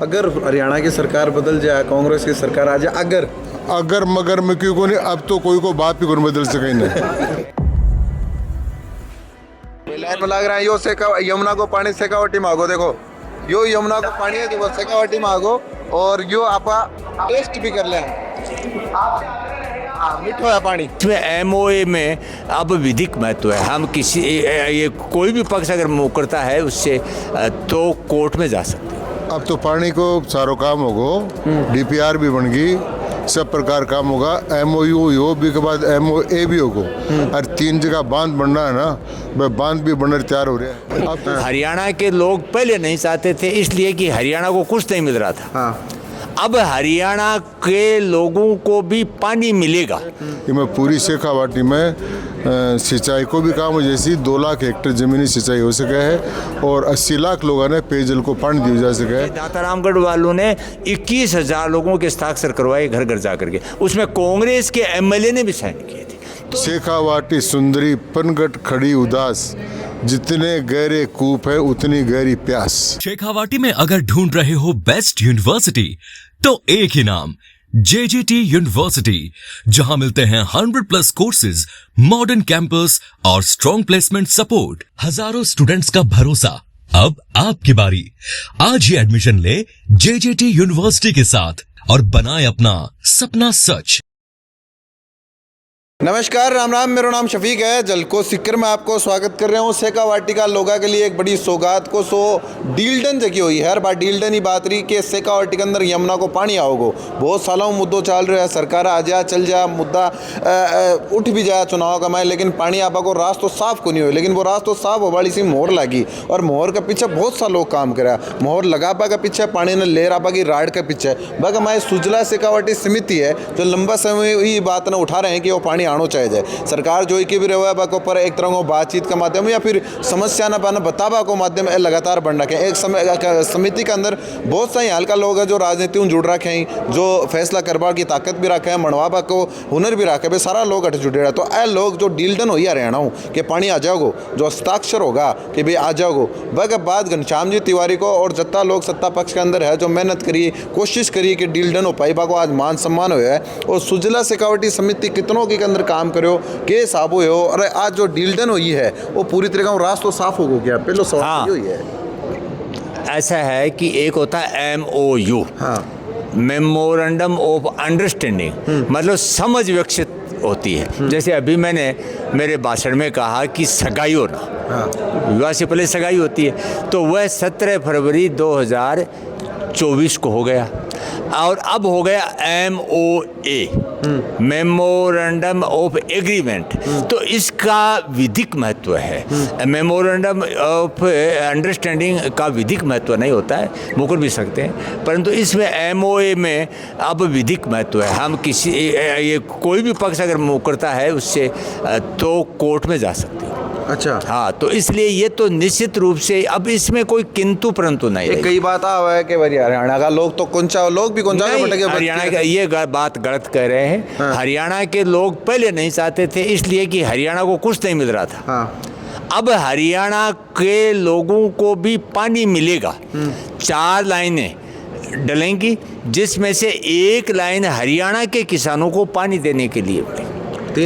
अगर हरियाणा की सरकार बदल जाए, कांग्रेस की सरकार आ जाए, अगर मगर में क्यों को नहीं, अब तो कोई को बात भी कौन बदल सके नहीं। लाइन में लग रहा है यो यमुना को पानी शेखावटी मांगो। देखो यो यमुना को पानी है जो वो शेखावटी मांगो और यो आपका टेस्ट भी कर ले। मीठा है पानी। इसमें एमओए में अब विधिक महत्व है। हम किसी ये कोई भी पक्ष अगर मुकरता है उससे तो कोर्ट में जा सकते हैं। अब तो पानी को सारो काम होगा, डीपीआर भी बन गई, सब प्रकार काम होगा। एमओयू हो भी के बाद एमओए भी होगा और 3 जगह बांध बनना है ना, वह बांध भी बनकर तैयार हो रहा है। अब तो हरियाणा के लोग पहले नहीं चाहते थे इसलिए कि हरियाणा को कुछ नहीं मिल रहा था। हाँ। अब हरियाणा के लोगों को भी पानी मिलेगा। मैं पूरी शेखावाटी में सिंचाई को भी काम हो, जैसी 2 लाख हेक्टेयर जमीनी सिंचाई हो सका है और 80 लाख लोगों ने पेयजल को पानी दिया जा सका है। दातारामगढ़ वालों ने 21,000 लोगों के हस्ताक्षर करवाए घर घर जा करके, उसमें कांग्रेस के एमएलए ने भी साइन किए थे। शेखावाटी सुंदरी पनघट खड़ी उदास, जितने गहरे कूप है उतनी गहरी प्यास। शेखावाटी में अगर ढूंढ रहे हो बेस्ट यूनिवर्सिटी तो एक ही नाम, JJT यूनिवर्सिटी, जहां मिलते हैं 100+ कोर्सेज, मॉडर्न कैंपस और स्ट्रॉन्ग प्लेसमेंट सपोर्ट, हजारों स्टूडेंट्स का भरोसा। अब आपकी बारी, आज ही एडमिशन ले JJT यूनिवर्सिटी के साथ और बनाए अपना सपना सच। नमस्कार, राम राम। मेरा नाम शफीक है। जलको सिक्कर में आपको स्वागत कर रहा हूँ। शेखावाटी का लोगा के लिए एक बड़ी सौगात को डीलडन जगी हुई है। हर बार डीलडन ही बात रही कि शेखावाटी के अंदर यमुना को पानी आओगो। बहुत सालों मुद्दों चल रहा है, सरकार आ जा चल जा, मुद्दा उठ भी जाए चुनाव का मैं, लेकिन पानी आपा को रास्ता साफ को नहीं हुई। लेकिन वो रास्ता साफ हो वाली सी मोहर लगी और मोहर के पीछे बहुत सा लोग काम करा। मोहर लगा पा के पीछे पानी ने लेर आपा की राड के पीछे बाकी हमारी सुजला शेखावाटी समिति है जो लंबा समय ही बात ने उठा रहे हैं कि वो पानी आना चाहिए जाए। सरकार जो कि भी रहा है ऊपर एक तरह को बातचीत का माध्यम या फिर समस्या न पाना बतावा को माध्यम लगातार बढ़ रखे। एक समिति के अंदर बहुत सारे हल्का लोग हैं जो राजनीति में जुड़ रखे हैं, जो फैसला करवा की ताकत भी रखे हैं, मनवाबा को हुनर भी रखे भाई, सारा लोग अट जुड़े रहे। तो ए लोग जो डीलडन हो हरियाणा हूँ कि पानी आ जाओगो, जो हस्ताक्षर होगा कि भाई आ जाओगो, वह बाद घनश्याम जी तिवारी को और जत्ता लोग सत्ता पक्ष के अंदर है जो मेहनत करी, कोशिश करी कि डीलडन हो पाई को आज मान सम्मान हुआ है। और सुजला शेखावाटी समिति कितनों के अंदर काम करो के साबु हो और आज जो डीलडन हुई है वो पूरी तरह का रास्ता साफ हो गया। पहले सवाल ये है, ऐसा है कि एक होता है MOU, मेमोरेंडम ऑफ अंडरस्टैंडिंग, मतलब समझ विकसित होती है। जैसे अभी मैंने मेरे भाषण में कहा कि सगाई होना, विवाह से पहले सगाई होती है, तो वह 17 फरवरी 2024 को हो गया और अब हो गया MOA, मेमोरेंडम ऑफ एग्रीमेंट। तो इसका विधिक महत्व है। मेमोरेंडम ऑफ अंडरस्टैंडिंग का विधिक महत्व नहीं होता है, मुकर भी सकते हैं, परंतु इसमें MOA में अब विधिक महत्व है। हम किसी ये कोई भी पक्ष अगर मुकरता है उससे तो कोर्ट में जा सकते हैं। अच्छा, हाँ, तो इसलिए ये तो निश्चित रूप से अब इसमें कोई किंतु परंतु नहीं है। कई बात आ है कि हरियाणा का लोग तो लोग भी हरियाणा का ये बात गलत कह रहे हैं। हाँ। हरियाणा के लोग पहले नहीं चाहते थे इसलिए कि हरियाणा को कुछ नहीं मिल रहा था। हाँ। अब हरियाणा के लोगों को भी पानी मिलेगा। 4 लाइनें डलेंगी जिसमें से एक लाइन हरियाणा के किसानों को पानी देने के लिए बनेगी।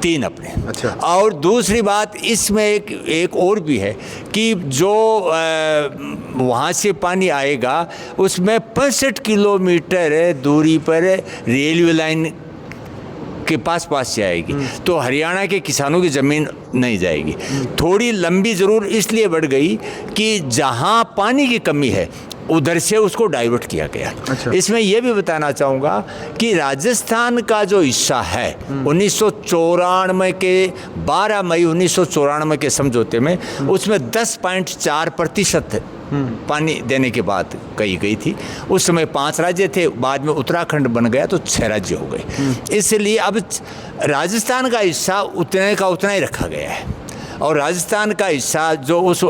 3 अपने। अच्छा। और दूसरी बात इसमें एक और भी है कि जो वहाँ से पानी आएगा उसमें 65 किलोमीटर दूरी पर रेलवे लाइन के पास जाएगी, तो हरियाणा के किसानों की ज़मीन नहीं जाएगी। थोड़ी लंबी ज़रूर इसलिए बढ़ गई कि जहाँ पानी की कमी है उधर से उसको डाइवर्ट किया गया। अच्छा। इसमें यह भी बताना चाहूँगा कि राजस्थान का जो हिस्सा है 1994 के 12 मई 1994 के समझौते में उसमें 10.4% पानी देने की बात कही गई थी। उस समय 5 राज्य थे, बाद में उत्तराखंड बन गया तो 6 राज्य हो गए। इसलिए अब राजस्थान का हिस्सा उतने का उतना ही रखा गया है और राजस्थान का हिस्सा जो उस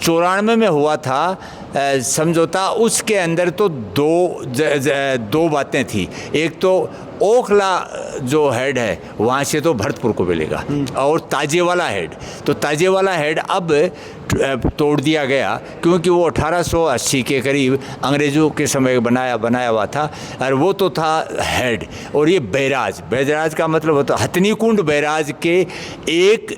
94 में हुआ था समझौता, उसके अंदर तो दो बातें थी। एक तो ओखला जो हेड है वहाँ से तो भरतपुर को मिलेगा, और ताजे वाला हेड, तो ताजे वाला हेड अब तोड़ दिया गया क्योंकि वो 1880 के करीब अंग्रेज़ों के समय बनाया हुआ था, और वो तो था हेड। और ये बैराज का मतलब होता है हथनी कुंड बैराज के एक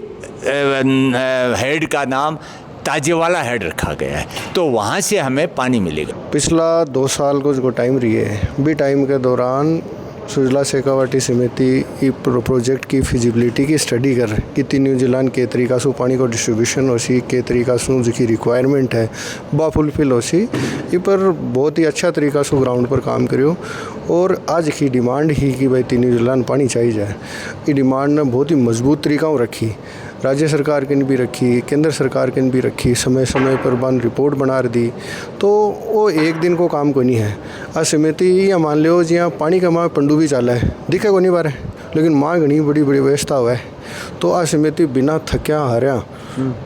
हेड का नाम ताजे वाला हेड रखा गया है, तो वहाँ से हमें पानी मिलेगा। पिछला 2 साल को जो टाइम रही है भी टाइम के दौरान सुजला शेखावाटी समिति प्रोजेक्ट की फिजिबिलिटी की स्टडी कर कि न्यूजीलैंड के तरीका से पानी को डिस्ट्रीब्यूशन हो सी के तरीका से जो रिक्वायरमेंट है बा फुलफिल हो सी ये पर बहुत ही अच्छा तरीका से ग्राउंड पर काम करियो। और आज की डिमांड ही कि भाई न्यूजीलैंड पानी चाहिए जाए, ये डिमांड ने बहुत ही मजबूत तरीका रखी, राज्य सरकार के भी रखी, केंद्र सरकार के भी रखी, समय समय पर बन रिपोर्ट बना दी, तो वो एक दिन को काम को नहीं है। आ समिति या मान लो जी पानी का माँ पंडुबी चाला है दिखे को नहीं बारे, लेकिन माँ घनी बड़ी व्यवस्था हुआ है, तो आ समिति बिना थक्या हारिया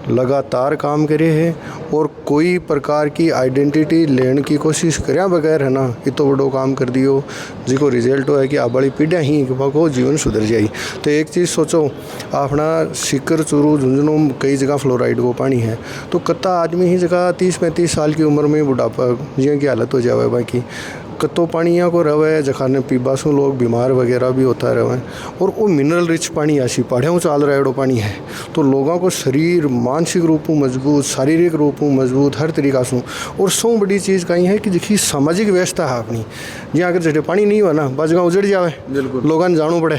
लगातार काम करे है और कोई प्रकार की आइडेंटिटी लेने की कोशिश कर्या बगैर है ना ये तो बड़ो काम कर दियो, जिको रिजल्ट हो है कि आबाड़ी पीढ़ियाँ ही को जीवन सुधर जाए। तो एक चीज़ सोचो, अपना सिकर चूरू झुंझुनू कई जगह फ्लोराइड को पानी है, तो कत्ता आदमी ही जगह 30-35 साल की उम्र में बुढ़ापा जिया की हालत हो जाए बाकी कत्तो पानिया को रहे जखाने पीबासू लोग बीमार वगैरह भी होता रहे, और वो मिनरल रिच पानी आशी पहाड़ियों चाल रहा पानी है, तो लोगों को शरीर मानसिक रूप में मजबूत, शारीरिक रूप में मजबूत, हर तरीका से। और सौ बड़ी चीज़ कहीं है कि देखिए सामाजिक व्यवस्था है अपनी, जहाँ अगर जैसे पानी नहीं हुआ ना बस जगह उजड़ जाए, लोगों ने जानो पड़े,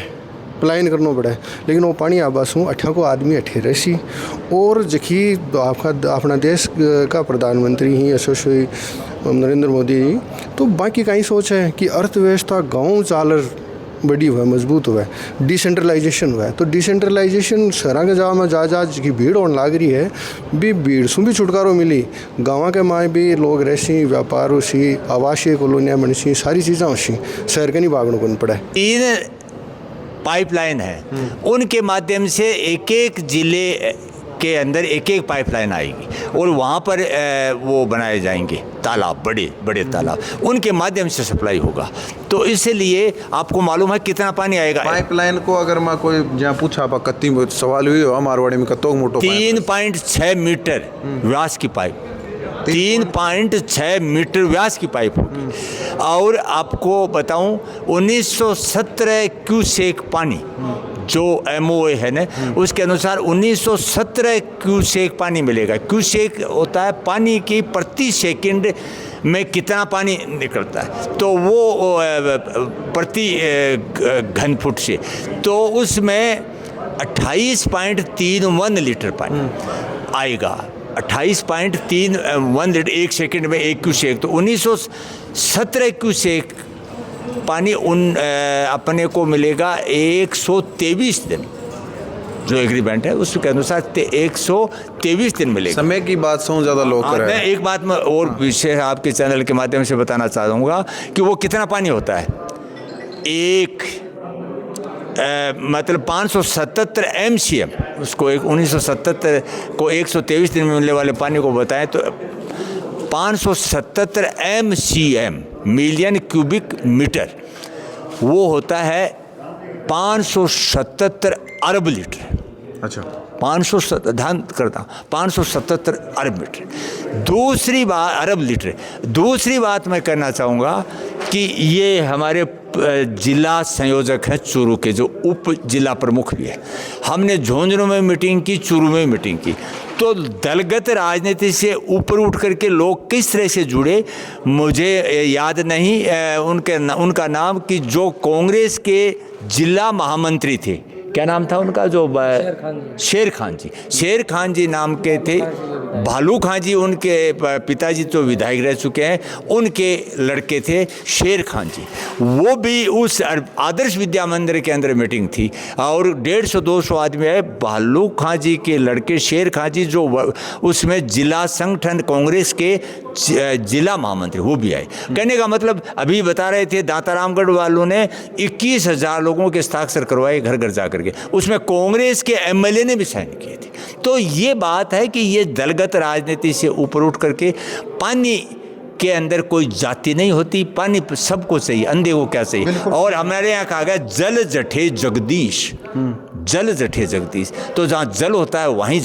पलायन करना पड़े, लेकिन वो पानी आबासू अठा को आदमी अठे रसी। और जखी आपका अपना देश का प्रधानमंत्री ही यशस्वी नरेंद्र मोदी जी, तो बाकी कहीं सोच है कि अर्थव्यवस्था गाँव चालर बड़ी हुआ है, मजबूत हुआ है, डिसेंट्रलाइजेशन हुआ है, तो डिसेंट्रलाइजेशन शहर के जगह में जा की भीड़ होने लग रही है, भी भीड़ से भी छुटकारो मिली, गाँव के माए भी लोग रहसी, व्यापार हो सी, आवासीय कॉलोनियाँ बन सी, सारी चीज़ें हो सी, शहर के नहीं भागने को पड़ा है। तीन पाइपलाइन है, उनके माध्यम से एक एक ज़िले के अंदर एक एक पाइपलाइन आएगी और वहाँ पर वो बनाए जाएंगे तालाब, बड़े बड़े तालाब, उनके माध्यम से सप्लाई होगा। तो इसलिए आपको मालूम है कितना पानी आएगा। पाइपलाइन को अगर मैं कोई जहाँ पूछा आप कत्ती सवाल हुई हो मारवाड़ी में कत्तो मोटो 3.6 मीटर व्यास की पाइप, 3.6 मीटर व्यास की पाइप होगी। और आपको बताऊं 1917 क्यूसेक पानी जो MOA है ना, उसके अनुसार 1917 क्यूसेक पानी मिलेगा। क्यूसेक होता है पानी की प्रति सेकंड में कितना पानी निकलता है, तो वो प्रति घन फुट से, तो उसमें 28.31 लीटर पानी आएगा। 28.31 लीटर एक सेकंड में एक क्यूसेक, तो 1917 क्यूसेक पानी अपने को मिलेगा 123 दिन, जो एग्रीमेंट है उसके अनुसार 123 दिन मिलेगा। समय की बात से ज़्यादा लोग कर रहे हैं। मैं एक बात में और विशेष आपके चैनल के माध्यम से बताना चाहूँगा कि वो कितना पानी होता है। मतलब 577 MCM, उसको 1977 को 123 दिन में मिलने वाले पानी को बताएं तो 577 MCM मिलियन क्यूबिक मीटर, वो होता है 577 अरब लीटर। अच्छा, 577 अरब लीटर। दूसरी बात अरब लीटर। दूसरी बात मैं करना चाहूँगा कि ये हमारे जिला संयोजक हैं चूरू के, जो उप जिला प्रमुख भी है। हमने झुंझुनू में मीटिंग की, चूरू में मीटिंग की, तो दलगत राजनीति से ऊपर उठ करके लोग किस तरह से जुड़े मुझे याद नहीं उनका नाम, कि जो कांग्रेस के जिला महामंत्री थे, क्या नाम था उनका, जो शेर खान जी नाम के थे। भालू खां जी उनके पिताजी तो विधायक रह चुके हैं, उनके लड़के थे शेर खान जी। वो भी उस आदर्श विद्या मंदिर के अंदर मीटिंग थी और 150-200 आदमी आए। भालू खां जी के लड़के शेर खान जी जो उसमें जिला संगठन कांग्रेस के जिला महामंत्री, वो भी आए। कहने का मतलब अभी बता रहे थे दातारामगढ़ वालों ने 21,000 लोगों के हस्ताक्षर करवाए घर घर जा करके, उसमें कांग्रेस के MLA ने भी साइन किए थे। तो ये बात है कि ये दलगत राजनीति से ऊपर उठ करके पानी के अंदर कोई जाति नहीं होती, पानी सबको चाहिए, अंधे को क्या चाहिए। और हमारे यहाँ कहा गया जल जठे जगदीश, जल जठे जगदीश, तो जहाँ जल होता है वहीं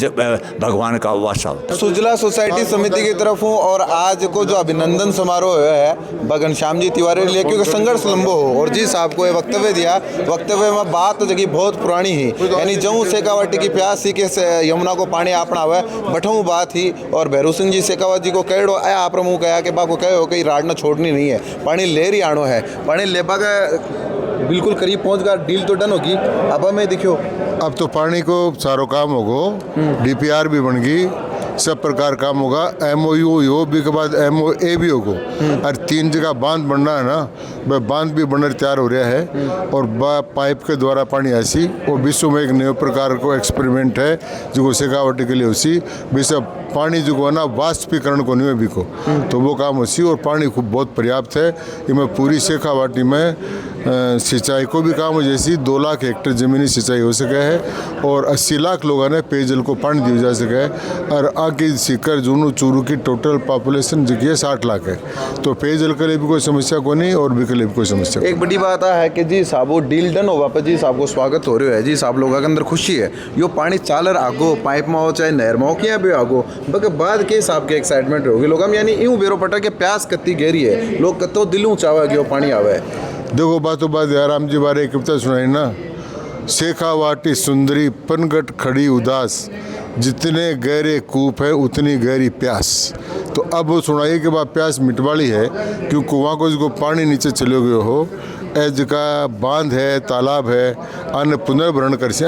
भगवान का वासा होता है। सुजला सोसाइटी समिति की तरफ हूँ और आज को जो अभिनंदन समारोह है घनश्याम जी तिवारी ने लिया, क्योंकि संघर्ष लंबो हो और जी साहब को ये वक्तव्य दिया। वक्तव्य में बात जगह बहुत पुरानी ही, यानी जऊँ शेखावाटी की प्यास ही के यमुना को पानी आपना हुआ है बठऊ बात ही। और भैरू सिंह जी शेखावत जी को कहो आ प्रमुख कहा कि बाको कहो कि राड़ना छोड़नी नहीं है, पानी ले रही आनो है, पानी लेबा का बिल्कुल करीब पहुंच गया, डील तो डन होगी। अब हमें देखियो अब तो पानी को सारो काम होगो, डीपीआर भी बन गई, सब प्रकार काम होगा, एमओयू हो भी के बाद एमओए भी होगो। और 3 जगह बांध बनना है ना, वह बांध भी बनकर तैयार हो रहा है और पाइप के द्वारा पानी ऐसी और विश्व में एक नए प्रकार को एक्सपेरिमेंट है जो शेखावाटी के लिए उसी विश्व पानी जो है ना वाष्पीकरण को नहीं भी को, तो वो काम उसी। और पानी खूब बहुत पर्याप्त है, इसमें पूरी शेखावाटी में सिंचाई को भी काम हो, जैसी 2 लाख हेक्टेयर ज़मीनी सिंचाई हो सके है और 80 लाख लोगों ने पेयजल को पानी दिया जा सके है। और आगे सीकर जूनू चूरू की टोटल पॉपुलेशन जो है 60 लाख है, तो पेयजल के लिए भी कोई समस्या को नहीं और भी के लिए भी कोई समस्या। एक बड़ी बात है कि जी साहब वो डील डन हो वापस, जी साहब को स्वागत हो रहा है, जी साहब लोगों के अंदर खुशी है, यो पानी चालर आगो पाइप में हो चाहे नहर में हो क्या भी आगो बक बाद के हिसाब के एक्साइटमेंट होगी लोग हम, यानी यूँ बेरो पटा के प्यास कत्ती गहरी है, लोग कत्तो दिलों चावा कि वो पानी आवे। देखो बातों बात आराम जी बारे कविता सुनाई ना, शेखावाटी सुंदरी पनघट खड़ी उदास, जितने गहरे कूप है उतनी गहरी प्यास। तो अब वो सुनाइए कि वह प्यास मिटवाली है, क्योंकि वहाँ को जिसको पानी नीचे चले गए हो जगह बांध है, तालाब है, अन्य पुनर्भरण कर से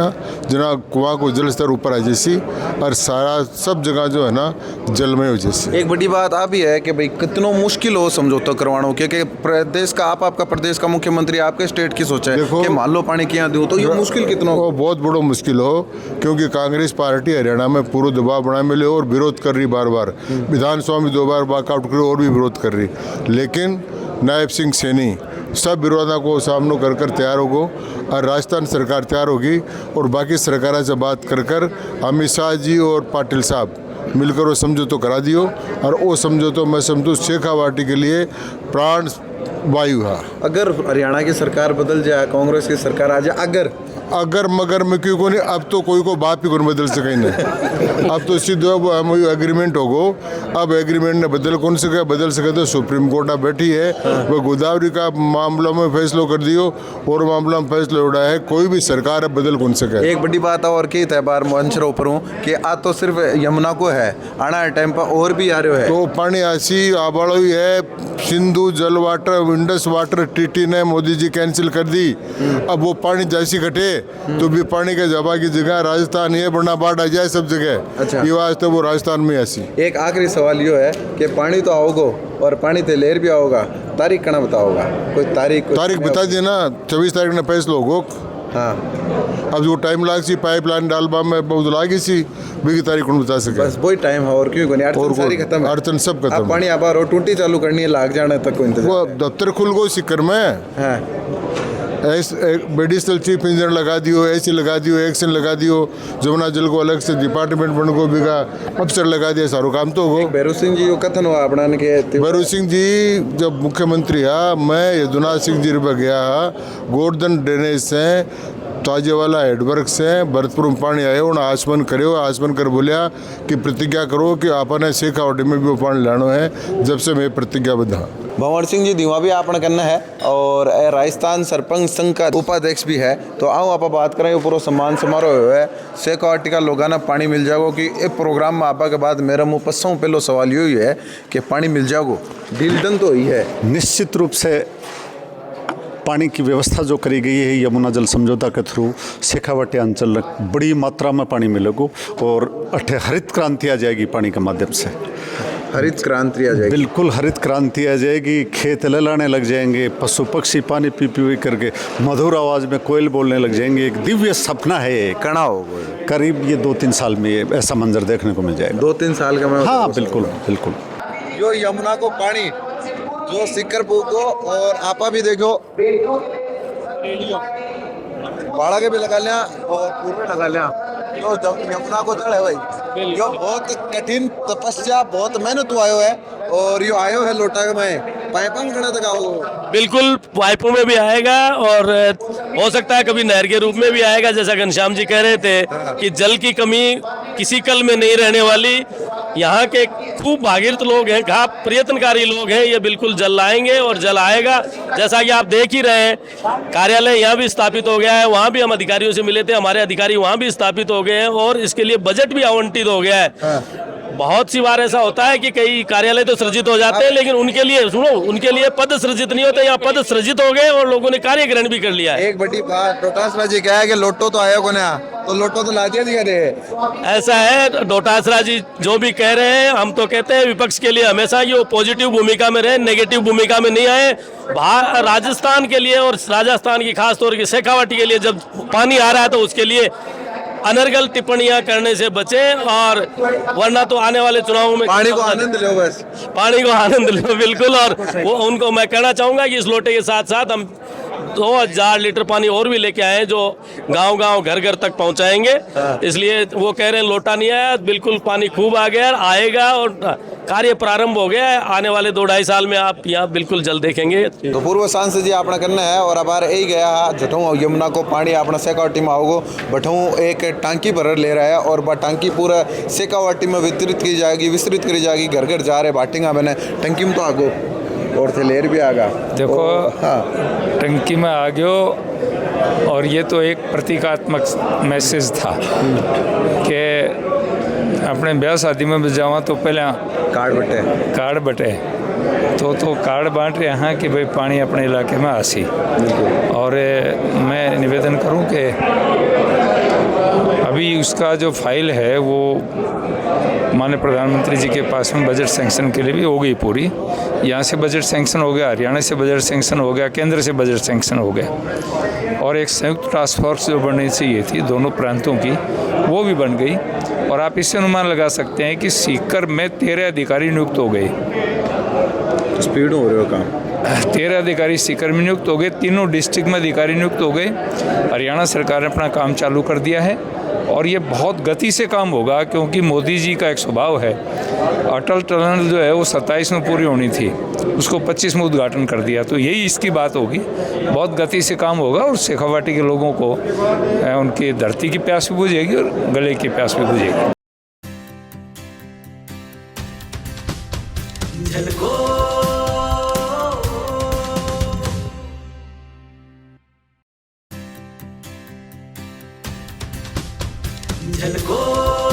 जना कुआं को जल स्तर ऊपर आ जैसी और सारा सब जगह जो है ना जलमय हो जैसी। एक बड़ी बात आ भी है कि भाई कितनों मुश्किल हो समझौता करवाना, क्योंकि प्रदेश का आपका प्रदेश का मुख्यमंत्री आपके स्टेट की सोचा है कि मान लो पानी क्या दूँ, तो ये मुश्किल कितनों वो बहुत बड़ो मुश्किल हो, क्योंकि कांग्रेस पार्टी हरियाणा में पूरा दबाव बना मिले और विरोध कर रही बार विधानसभा में 2 बार वॉकआउट करी और भी विरोध कर रही, लेकिन नायब सिंह सैनी सब विरोधा को सामना कर तैयार होगो और राजस्थान सरकार तैयार होगी और बाकी सरकारों से बात कर अमित शाह जी और पाटिल साहब मिलकर वो समझौता करा दियो और वो समझौता मैं समझूँ शेखावाटी के लिए प्राण वायु है। अगर हरियाणा की सरकार बदल जाए, कांग्रेस की सरकार आ जाए, अगर मगर में क्यों को नहीं, अब तो कोई को बात भी कौन बदल सके नहीं, अब तो सीधे वो एग्रीमेंट होगो, अब एग्रीमेंट ने बदल सके तो सुप्रीम कोर्ट अब बैठी है, वो गोदावरी का मामला में फैसला कर दियो और मामला में फैसला उड़ा है, कोई भी सरकार अब बदल कौन सके। एक बड़ी बात और की तयबार मंच ऊपर हूँ कि आज तो सिर्फ यमुना को है, आना टाइम पर और भी आ रहे है, तो पानी ऐसी आबाड़ो ही है, सिंधु जल वाटर इंडस वाटर टीटी ने मोदी जी कैंसिल कर दी, अब वो पानी जैसी घटे तो भी पानी के जबा की जगह राजस्थान ये बड़ा बाढ़ आ जाए सब जगह। अच्छा। ये आज तो वो राजस्थान में ऐसी। एक आखिरी सवाल ये है कि पानी तो आओगो और पानी ते लेर भी आओगा, तारीख कना बताओगा, कोई तारीख बता दिए ना, 24 तारीख ने फैसला होगो। हाँ, अब जो टाइम लाग सी पाइपलाइन डालबा में बहुत लागी सी, भी की तारीख कौन बता सके, बस वही टाइम है और क्यों कोनी, अड़चन सारी खत्म है, अड़चन सब खत्म। अब पानी आबार और टूटी चालू करनी है, लाग जाने तक को इंतजार। वो दफ्तर खुल गो सिक्कर में, हाँ, मेडिसिनल चीफ इंजीनियर लगा दियो, ऐसी लगा दियो, एक्शन लगा दियो, जमुना जल को अलग से डिपार्टमेंट बन को भी का अफसर लगा दिया, सारो काम तो हो। भैरू सिंह जी को कथन हुआ अपना के, भैरू सिंह जी जब मुख्यमंत्री है, मैं यदुनाथ सिंह जी पर गया, गोवर्धन ड्रेनेज से ताजे वाला हेडवर्क से भरतपुर में पानी आए, उन्हें आसमान करे, आसमान कर बोलिया कि प्रतिज्ञा करो कि आपने शेखावाटी में भी वो पानी लाना है, जब से मैं प्रतिज्ञाबद्ध हाँ। भंवर सिंह जी दीवा भी आपने करना है और राजस्थान सरपंच संघ का उपाध्यक्ष भी है, तो आओ आप बात करें, पूरा सम्मान समारोह है, शेखावाटी का लोगों ने पानी मिल जाएगा कि ये प्रोग्राम में आपा के बाद मेरा मुँह पस्सों पहलो सवाल यही है कि पानी मिल जाएगा, डील डन तो ही है। निश्चित रूप से पानी की व्यवस्था जो करी गई है यमुना जल समझौता के थ्रू शेखावाटी अंचल में बड़ी मात्रा में पानी मिलेगा और अठे हरित क्रांति आ जाएगी पानी के माध्यम से। हरित क्रांति आ जाएगी, बिल्कुल हरित क्रांति आ जाएगी, खेत लहलाने लग जाएंगे, पशु पक्षी पानी पी पी करके मधुर आवाज़ में कोयल बोलने लग जाएंगे, एक दिव्य सपना है ये। कड़ा होगा करीब ये 2-3 साल में ये ऐसा मंजर देखने को मिल जाएगा। 2-3 साल का मैं, हाँ बिल्कुल बिल्कुल। जो यमुना को पानी जो सिक्कर को और आपा भी देखो, बाड़ा के भी लगा लिया और पूर्व लगा लिया, जो यमुना को जल है भाई, यो बहुत कठिन तपस्या, बहुत मेहनत आयो है, और यो आयो है लोटा में पाइपा में खड़ा तक आओ। बिल्कुल पाइपों में भी आएगा और हो सकता है कभी नहर के रूप में भी आएगा। जैसा घनश्याम जी कह रहे थे कि जल की कमी किसी कल में नहीं रहने वाली। यहाँ के खूब भागीरथ लोग हैं, प्रयत्नकारी लोग हैं, ये बिल्कुल जल लाएंगे और जल आएगा। जैसा कि आप देख ही रहे हैं, कार्यालय यहाँ भी स्थापित हो गया है, वहाँ भी हम अधिकारियों से मिले थे, हमारे अधिकारी वहाँ भी स्थापित हो गए हैं और इसके लिए बजट भी आवंटित हो गया है। बहुत सी बार ऐसा होता है कि कई कार्यालय तो सृजित हो जाते हैं, लेकिन उनके लिए सुनो, उनके लिए पद सृजित नहीं होते। यहाँ पद सृजित हो गए और लोगों ने कार्य ग्रहण भी कर लिया है। एक बड़ी बात डोटासरा जी क्या है कि लोटो तो आयो को ना, तो लोटो तो ला दिया दे। ऐसा है, डोटासरा जी जो भी कह रहे हैं, हम तो कहते हैं विपक्ष के लिए हमेशा ये पॉजिटिव भूमिका में रहे, नेगेटिव भूमिका में नहीं आए। राजस्थान के लिए और राजस्थान की खास तौर की शेखावाटी के लिए जब पानी आ रहा है तो उसके लिए अनर्गल टिप्पणियां करने से बचें, और वरना तो आने वाले चुनावों में पानी को आनंद लो, बस पानी को आनंद लो बिल्कुल। और वो उनको मैं कहना चाहूँगा कि इस लोटे के साथ साथ हम 2000 लीटर पानी और भी लेके आए हैं जो गांव-गांव घर-घर तक पहुंचाएंगे। इसलिए वो कह रहे हैं लोटा नहीं आया, बिल्कुल पानी खूब आ गया, आएगा और कार्य प्रारंभ हो गया है। आने वाले 2-2.5 साल में आप यहाँ बिल्कुल जल देखेंगे। तो पूर्व सांसद जी अपना करना है और अब यही गया जठों यमुना को पानी अपना शेखावाटी में आओगो, बठों एक टांकी भर ले रहा है और वह टांकी पूरा शेखावाटी में वितरित की जाएगी, विस्तृत करी जाएगी। घर घर जा रहे बाटिंगा मैंने टंकी में तो आगो और थे लेर भी आगा। देखो हाँ, टंकी में आ गयो, और ये तो एक प्रतीकात्मक मैसेज था कि अपने ब्याह शादी में जावा तो पहले कार्ड बटे तो कार्ड बांट रहे हैं कि भाई पानी अपने इलाके में आसी। और मैं निवेदन करूं कि अभी उसका जो फाइल है वो माननीय प्रधानमंत्री जी के पास में बजट सैंक्शन के लिए भी हो गई पूरी। यहाँ से बजट सैंक्शन हो गया, हरियाणा से बजट सैंक्शन हो गया, केंद्र से बजट सैंक्शन हो गया, और एक संयुक्त टास्क फोर्स जो बननी चाहिए थी दोनों प्रांतों की, वो भी बन गई। और आप इससे अनुमान लगा सकते हैं कि सीकर में 13 अधिकारी नियुक्त हो गए। स्पीड हो रहे हो काम। 13 अधिकारी सीकर में नियुक्त हो गए, तीनों डिस्ट्रिक्ट में अधिकारी नियुक्त हो गए। हरियाणा सरकार ने अपना काम चालू कर दिया है और ये बहुत गति से काम होगा, क्योंकि मोदी जी का एक स्वभाव है, अटल टनल जो है वो 27 में पूरी होनी थी, उसको 25 में उद्घाटन कर दिया। तो यही इसकी बात होगी, बहुत गति से काम होगा और शेखावाटी के लोगों को उनकी धरती की प्यास भी बुझेगी और गले की प्यास भी बुझेगी। झलको